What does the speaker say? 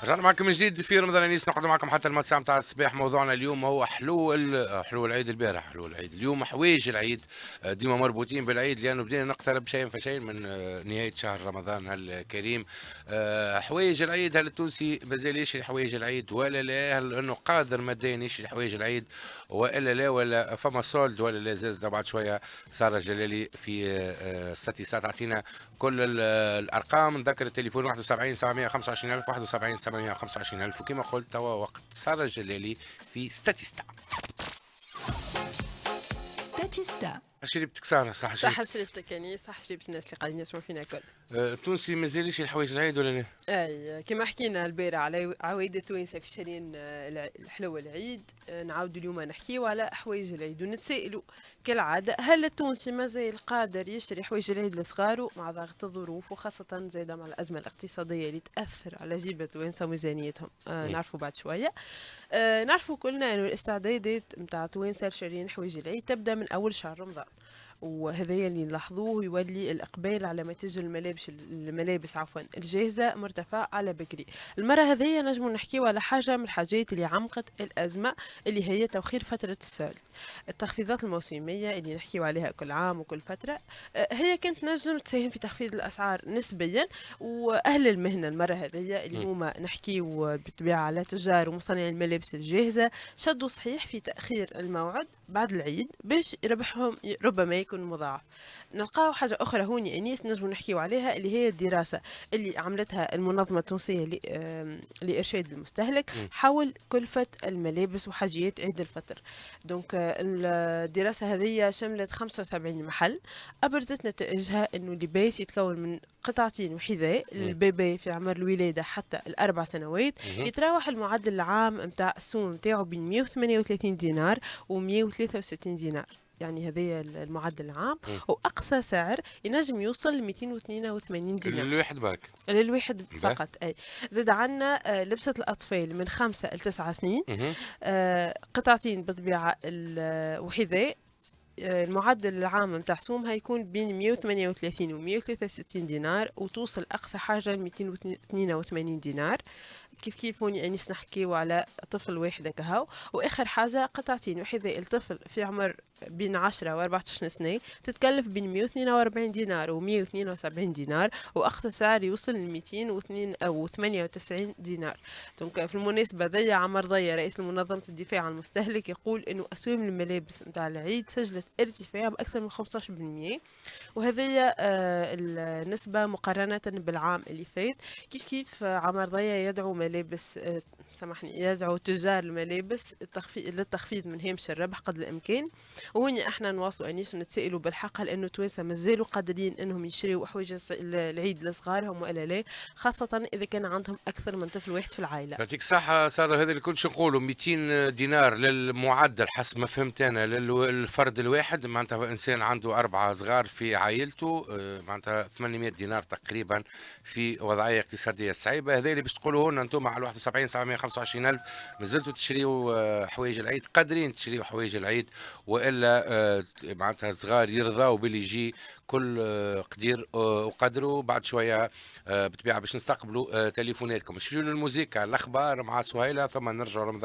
رجعنا معكم من جديد في رمضان انيس، نقعد معكم حتى المساء نتاع الصباح. موضوعنا اليوم هو حلول العيد. البارح حلول العيد، اليوم حوايج العيد. ديما مربوطين بالعيد لانه بدينا نقترب شيء فشيء من نهايه شهر رمضان الكريم. حوايج العيد، هل التونسي مازال يشري حوايج العيد ولا لا؟ هل انه قادر ماديا يشري حوايج العيد والا لا؟ ولا فما سولد ولا لا؟ زاد بعد شويه ساره جلالي في ستي ساعه تعطينا كل الارقام. نذكر التليفون 71 725 الف، 71 725 الف. وكما قلت توا وقت ساره الجلالي في ستاتيستا. ستاتيستا. شربتك ساره؟ صح صح شربت. شربتك يعني صح شربت الناس اللي قاعدين يسمعوا فينا الكل. التونسي مازال يشري الحوايج العيد ولا لا؟ اي كما حكينا البارح على عوايد التوانسه في شارين الحلوى العيد. نعاودوا اليوم نحكيو على حوايج العيد ونتسائلوا كالعاده، هل التونسي مازال قادر يشتري حوايج العيد لصغارو مع ضغط الظروف، وخاصه زاده مع الازمه الاقتصاديه اللي تاثر على جيب التوانسه وميزانيتهم؟ نعرفوا بعد شويه. نعرفوا كلنا انه الاستعدادات متاع توانسه لشارين حوايج العيد تبدا من اول شهر رمضان، وهذايا اللي نلاحظوه يولي الإقبال على منتج الملابس الجاهزة مرتفع على بكري. المرة هذيا نجم نحكيو على حاجة من الحاجات اللي عمقت الأزمة، اللي هي توخير فترة السال. التخفيضات الموسمية اللي نحكيو عليها كل عام وكل فترة، هي كانت نجم تساهم في تخفيض الأسعار نسبيا. وأهل المهنة المرة هذيا اللي هما نحكيو بالطبيعة على تجار ومصنعي الملابس الجاهزة، شدوا صحيح في تأخير الموعد بعد العيد باش ربحهم ربما يكون مضاعف. نلقاو حاجة أخرى هوني أنيس نجم نحكيو عليها، اللي هي الدراسة اللي عملتها المنظمة التونسية لإرشاد المستهلك حول كلفة الملابس وحاجيات عيد الفطر. دونك الدراسة هذه شملت 75 محل، أبرزت نتائجها أنه اللباس يتكون من قطعتين وحذاء للبيبي في عمر الولادة حتى الأربع سنوات. يتراوح المعدل العام متاع السوم متاعو بين 138 دينار و 163 دينار، يعني هذا المعدل العام. واقصى سعر ينجم يوصل ل 282 دينار الواحد برك للواحد فقط. اي زاد عنا لبسة الاطفال من 5 ل 9 سنين، قطعتين بالطبيعة وحذاء. المعدل العام متاع سومها يكون بين 138 و 163 دينار، وتوصل أقصى حاجة ل 282 دينار. كيف هوني أنيس نحكيو على طفل واحد كهو. وآخر حاجة قطعتين وحذاء الطفل في عمر بين 10 و 14 سنة تتكلف بين 142 دينار و 172 دينار، وأقصى سعر يوصل ل 202 أو 98 دينار. دونك في المناسبة ذي عمر ضيا رئيس منظمة الدفاع عن المستهلك يقول إنه أسهم الملابس نتاع العيد سجلت ارتفاع بأكثر من 15%، وهذه النسبة مقارنة بالعام اللي فات. كيف عمر ضيا يدعو ملابس سامحني يدعو تجار الملابس للتخفيض من هامش الربح قدر الامكان. وهني احنا نواصلوا انيس ونتسائلوا بالحق، هل انه التوانسه مازالوا قادرين انهم يشتروا حوايج العيد لصغارهم والا لا، خاصه اذا كان عندهم اكثر من طفل واحد في العائله. يعطيك الصحة سارة. هذا اللي كنت نقوله 200 دينار للمعدل حسب ما فهمت أنا للفرد الواحد، معناتها إنسان عنده أربعة صغار في عائلته، معناتها 800 دينار تقريبا في وضعية اقتصادية صعيبة. هذا اللي باش تقولوا لنا أنتم على 71 725 ألف مازلتوا تشريوا حوايج العيد؟ قادرين تشريوا حوايج العيد وإلا معناتها صغار يرضاوا باللي يجي كل قدير وقدره؟ بعد شوية بالطبيعة باش نستقبلوا تليفوناتكم. شنو الموسيقى الأخبار مع سهيلة ثم نرجع رمضان